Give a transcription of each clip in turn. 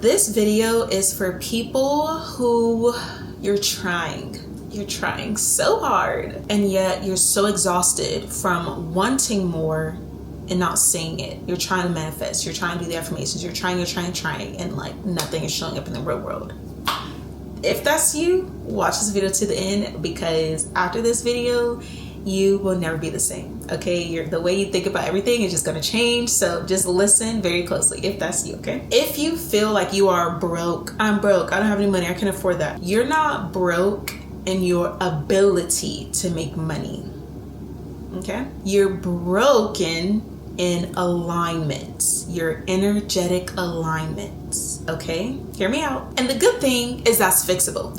This video is for people who you're trying so hard, and yet you're so exhausted from wanting more and not seeing it. You're trying to manifest, you're trying to do the affirmations, you're trying, and like nothing is showing up in the real world. If that's you, watch this video to the end, because after this video, you will never be the same, okay? The way you think about everything is just gonna change, so just listen very closely if that's you, okay? If you feel like you are broke, I'm broke, I don't have any money, I can't afford that. You're not broke in your ability to make money, okay? You're broken in alignments, your energetic alignments, okay? Hear me out. And the good thing is that's fixable.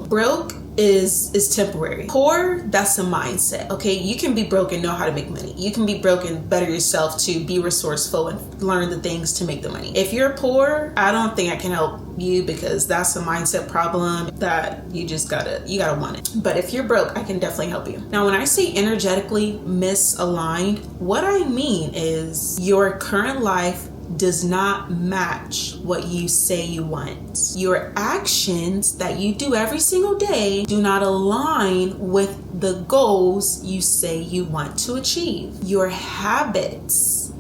Broke is temporary. Poor, that's a mindset, okay? You can be broke and know how to make money. You can be broke and better yourself to be resourceful and learn the things to make the money. If you're poor, I don't think I can help you, because that's a mindset problem that you gotta want it. But if you're broke, I can definitely help you. Now, when I say energetically misaligned, what I mean is your current life does not match what you say you want. Your actions that you do every single day do not align with the goals you say you want to achieve. Your habits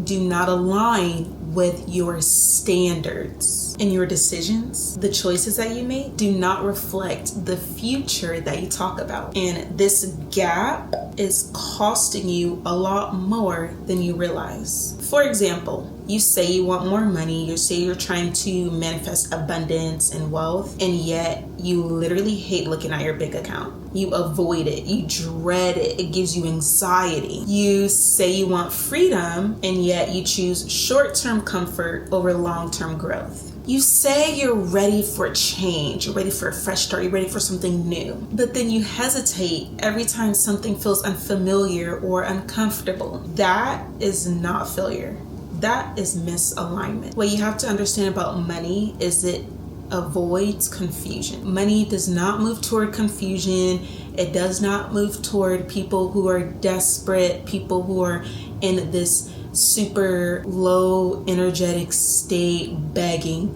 do not align with your standards, and your decisions, the choices that you make, do not reflect the future that you talk about. And this gap is costing you a lot more than you realize. For example, you say you want more money, you say you're trying to manifest abundance and wealth, and yet you literally hate looking at your bank account. You avoid it, you dread it, it gives you anxiety. You say you want freedom, and yet you choose short-term comfort over long-term growth. You say you're ready for change, you're ready for a fresh start, you're ready for something new, but then you hesitate every time something feels unfamiliar or uncomfortable. That is not failure. That is misalignment. What you have to understand about money is it avoids confusion. Money does not move toward confusion. It does not move toward people who are desperate, people who are in this super low energetic state, begging.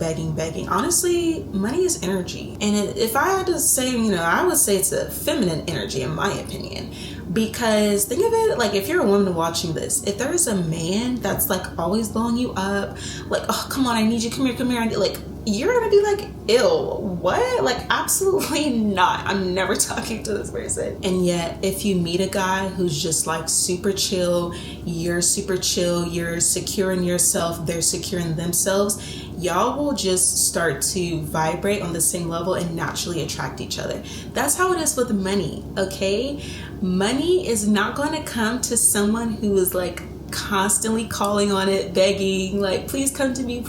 Honestly, money is energy. And if I had to say, I would say it's a feminine energy, in my opinion. Because think of it like, if you're a woman watching this, if there is a man that's like always blowing you up, like, oh, come on, I need you, come here. Like, you're gonna be like, ew, what? Like, absolutely not. I'm never talking to this person. And yet, if you meet a guy who's just like super chill, you're super chill, you're secure in yourself, they're secure in themselves, y'all will just start to vibrate on the same level and naturally attract each other. That's how it is with money, okay? Money is not going to come to someone who is like constantly calling on it, begging, like, please come to me,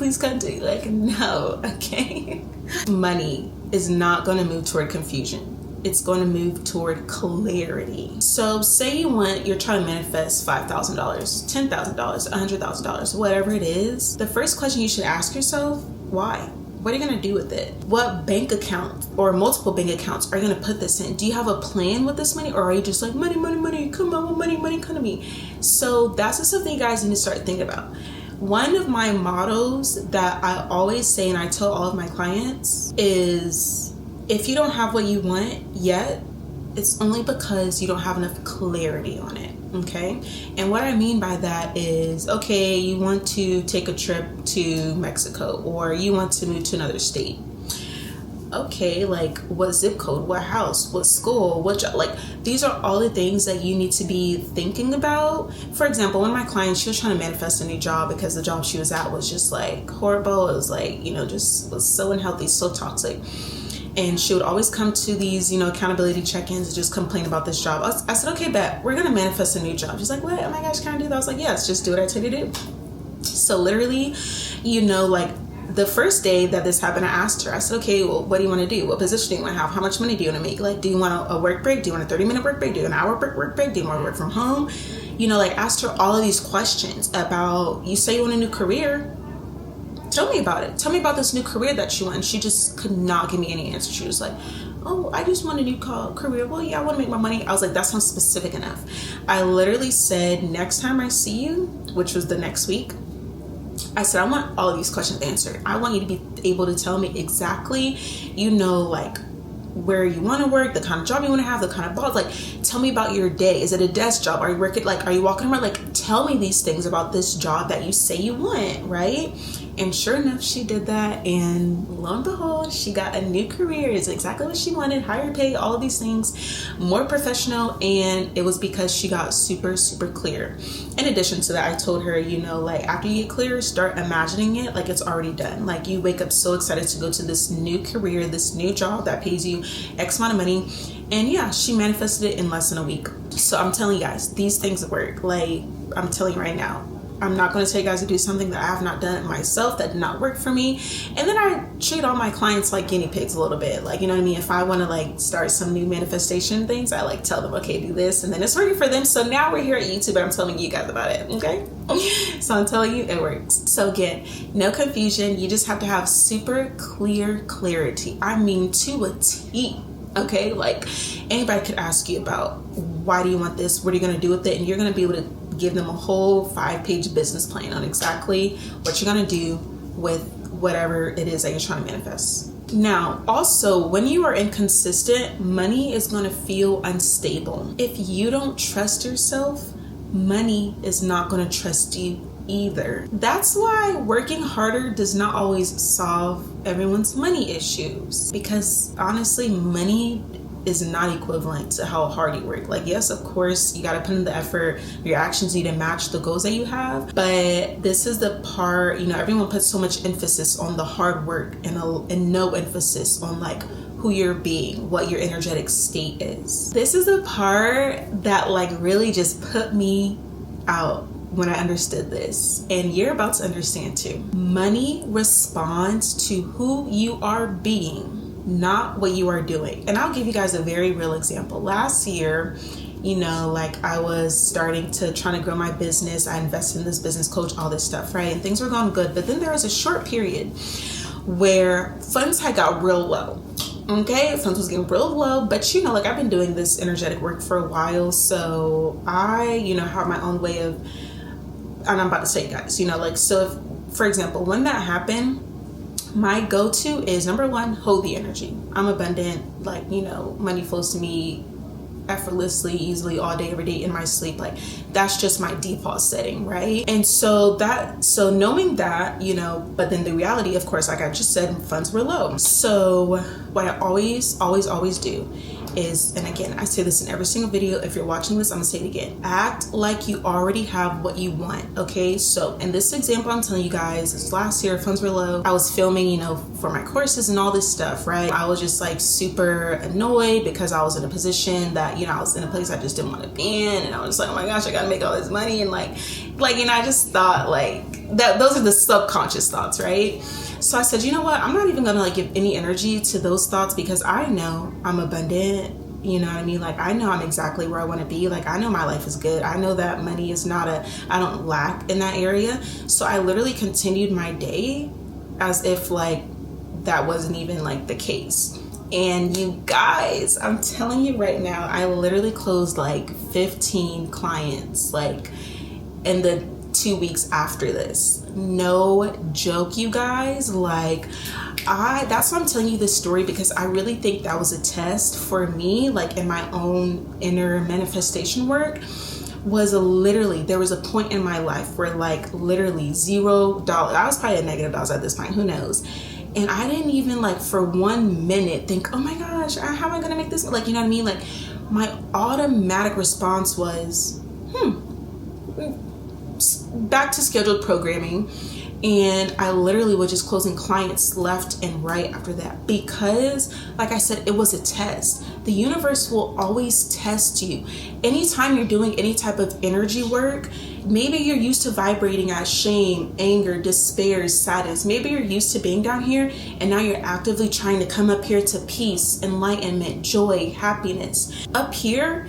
like, no, okay? Money is not going to move toward confusion. It's going to move toward clarity. So say you're trying to manifest $5,000, $10,000, $100,000, whatever it is. The first question you should ask yourself, why? What are you going to do with it? What bank account or multiple bank accounts are you going to put this in? Do you have a plan with this money, or are you just like, money, come on, money, come to me? So that's the stuff that you guys need to start thinking about. One of my mottos that I always say, and I tell all of my clients, is if you don't have what you want yet, it's only because you don't have enough clarity on it. Okay. And what I mean by that is, okay, you want to take a trip to Mexico, or you want to move to another state. Okay, like, what zip code, what house, what school, what job? Like, these are all the things that you need to be thinking about. For example, one of my clients, she was trying to manifest a new job because the job she was at was just like horrible. It was like, just was so unhealthy, so toxic. And she would always come to these, accountability check-ins and just complain about this job. I said, okay, bet, we're going to manifest a new job. She's like, what? Oh my gosh, can I do that? I was like, yes, just do what I tell you to do. So literally, like the first day that this happened, I asked her, I said, okay, well, what do you want to do? What position do you want to have? How much money do you want to make? Like, do you want a work break? Do you want a 30-minute work break? Do you want an hour work break? Do you want to work from home? Asked her all of these questions about, you say you want a new career. Tell me about it. Tell me about this new career that you want. And she just could not give me any answer. She was like, oh, I just want a new career. Well, yeah, I want to make my money. I was like, that's not specific enough. I literally said, next time I see you, which was the next week, I said, I want all of these questions answered. I want you to be able to tell me exactly, like where you want to work, the kind of job you want to have, the kind of boss. Like, tell me about your day. Is it a desk job? Are you working, like, are you walking around? Like, tell me these things about this job that you say you want, right? And sure enough, she did that, and lo and behold, she got a new career. It's exactly what she wanted, higher pay, all of these things, more professional, and it was because she got super, super clear. In addition to that, I told her, like, after you get clear, start imagining it like it's already done. Like, you wake up so excited to go to this new career, this new job that pays you X amount of money, and yeah, she manifested it in less than a week. So I'm telling you guys, these things work. Like, I'm telling you right now, I'm not going to tell you guys to do something that I have not done myself, that did not work for me. And then I treat all my clients like guinea pigs a little bit. Like, you know what I mean? If I want to like start some new manifestation things, I like tell them, okay, do this. And then it's working for them. So now we're here at YouTube and I'm telling you guys about it. Okay. So I'm telling you, it works. So again, no confusion. You just have to have super clear clarity. I mean, to a T. Okay. Like, anybody could ask you about, why do you want this? What are you going to do with it? And you're going to be able to give them a whole 5-page business plan on exactly what you're going to do with whatever it is that you're trying to manifest. Now, also, when you are inconsistent, money is going to feel unstable. If you don't trust yourself, money is not going to trust you either. That's why working harder does not always solve everyone's money issues, because honestly, money is not equivalent to how hard you work. Like, yes, of course, you got to put in the effort. Your actions need to match the goals that you have. But this is the part, everyone puts so much emphasis on the hard work and no emphasis on like who you're being, what your energetic state is. This is the part that like really just put me out when I understood this. And you're about to understand too. Money responds to who you are being, not what you are doing. And I'll give you guys a very real example. Last year, like I was trying to grow my business. I invested in this business coach, all this stuff, right? And things were going good. But then there was a short period where funds had got real low. Okay, funds was getting real low, but like I've been doing this energetic work for a while. So I, have my own way of, and I'm about to tell you guys, like, so if, for example, when that happened, my go-to is number one, hold the energy. I'm abundant, like, money flows to me effortlessly, easily, all day, every day in my sleep. Like, that's just my default setting, right? And so knowing that, but then the reality, of course, like I just said, funds were low. So what I always do is, and again, I say this in every single video, if you're watching this, I'm gonna say it again, act like you already have what you want. Okay, so in this example I'm telling you guys, this last year, funds were low. I was filming, for my courses and all this stuff, right? I was just like super annoyed because I was in a position that, I was in a place I just didn't want to be in, and I was just like, oh my gosh, I gotta make all this money, and like I just thought like that, those are the subconscious thoughts, right? So I said, you know what? I'm not even gonna like give any energy to those thoughts, because I know I'm abundant. You know what I mean? Like, I know I'm exactly where I want to be. Like, I know my life is good. I know that money is I don't lack in that area. So I literally continued my day as if like that wasn't even like the case. And you guys, I'm telling you right now, I literally closed like 15 clients like in the 2 weeks after this. No joke, you guys. Like, that's why I'm telling you this story, because I really think that was a test for me, like in my own inner manifestation work. There was a point in my life where like literally $0, I was probably at -$dollars at this point, who knows. And I didn't even like for 1 minute think, oh my gosh, how am I gonna make this? Like, you know what I mean? Like, my automatic response was, back to scheduled programming. And I literally was just closing clients left and right after that, because like I said, it was a test. The universe will always test you. Anytime you're doing any type of energy work, maybe you're used to vibrating at shame, anger, despair, sadness. Maybe you're used to being down here, and now you're actively trying to come up here to peace, enlightenment, joy, happiness. Up here,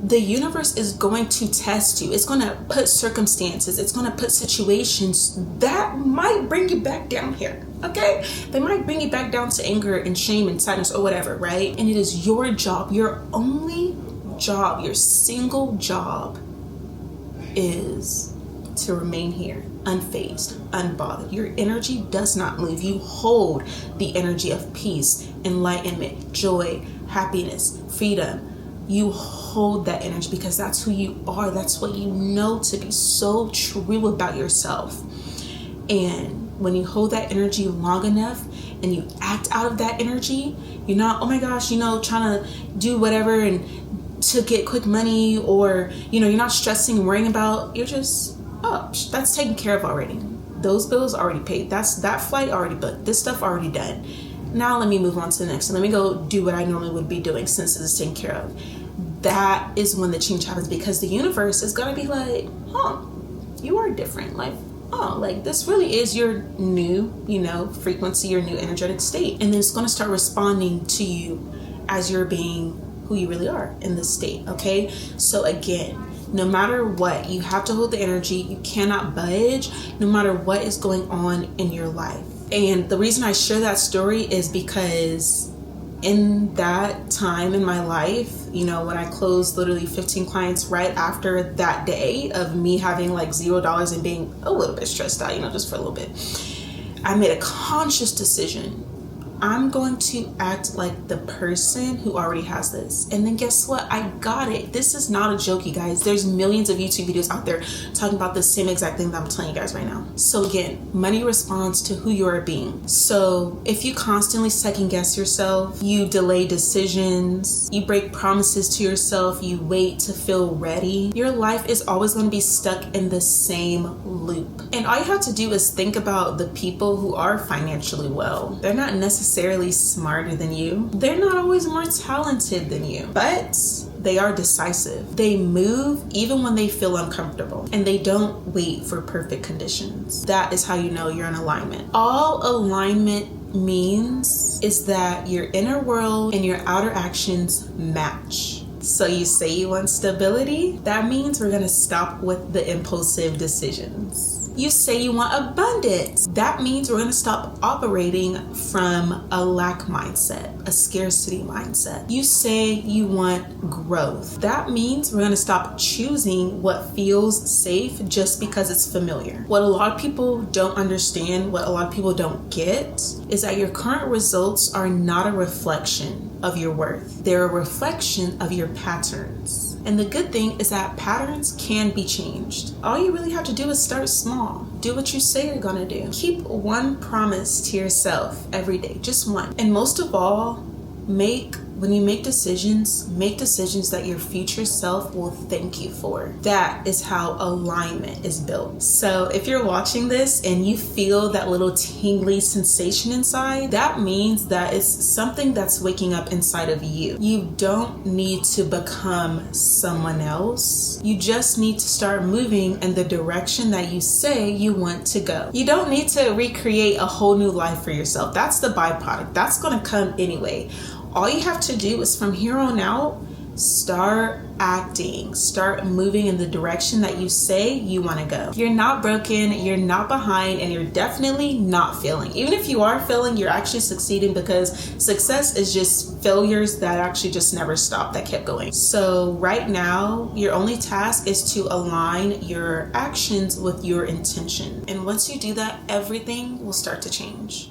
the universe is going to test you. It's going to put circumstances, it's going to put situations that might bring you back down here, okay? They might bring you back down to anger and shame and sadness or whatever, right? And it is your job, your only job, your single job is to remain here. unfazed, unbothered. Your energy does not move. You hold the energy of peace, enlightenment, joy, happiness, freedom. You hold that energy because that's who you are. That's what you know to be so true about yourself. And when you hold that energy long enough and you act out of that energy, you're not, oh my gosh, trying to do whatever and to get quick money, or, you're not stressing and worrying about, you're just, oh, that's taken care of already. Those bills already paid. That flight already booked. This stuff already done. Now let me move on to the next. And let me go do what I normally would be doing since it's taken care of. That is when the change happens, because the universe is going to be like, you are different. Like, this really is your new, frequency, your new energetic state. And then it's going to start responding to you as you're being who you really are in this state. Okay. So again, no matter what, you have to hold the energy. You cannot budge no matter what is going on in your life. And the reason I share that story is because in that time in my life, when I closed literally 15 clients right after that day of me having like $0 and being a little bit stressed out, just for a little bit, I made a conscious decision. I'm going to act like the person who already has this. And then guess what? I got it. This is not a joke, you guys. There's millions of YouTube videos out there talking about the same exact thing that I'm telling you guys right now. So again, money responds to who you are being. So if you constantly second guess yourself, you delay decisions, you break promises to yourself, you wait to feel ready, your life is always going to be stuck in the same loop. And all you have to do is think about the people who are financially well. They're not necessarily smarter than you. They're not always more talented than you, but they are decisive. They move even when they feel uncomfortable, and they don't wait for perfect conditions. That is how you know you're in alignment. All alignment means is that your inner world and your outer actions match. So you say you want stability, that means we're gonna stop with the impulsive decisions. You say you want abundance. That means we're going to stop operating from a lack mindset, a scarcity mindset. You say you want growth. That means we're going to stop choosing what feels safe just because it's familiar. What a lot of people don't understand, what a lot of people don't get, is that your current results are not a reflection of your worth. They're a reflection of your patterns. And the good thing is that patterns can be changed. All you really have to do is start small. Do what you say you're gonna do. Keep one promise to yourself every day, just one. And most of all, when you make decisions that your future self will thank you for. That is how alignment is built. So if you're watching this and you feel that little tingly sensation inside, that means that it's something that's waking up inside of you. You don't need to become someone else. You just need to start moving in the direction that you say you want to go. You don't need to recreate a whole new life for yourself. That's the byproduct. That's going to come anyway. All you have to do is from here on out, start acting, start moving in the direction that you say you want to go. You're not broken, you're not behind, and you're definitely not failing. Even if you are failing, you're actually succeeding, because success is just failures that actually just never stop, that kept going. So right now, your only task is to align your actions with your intention. And once you do that, everything will start to change.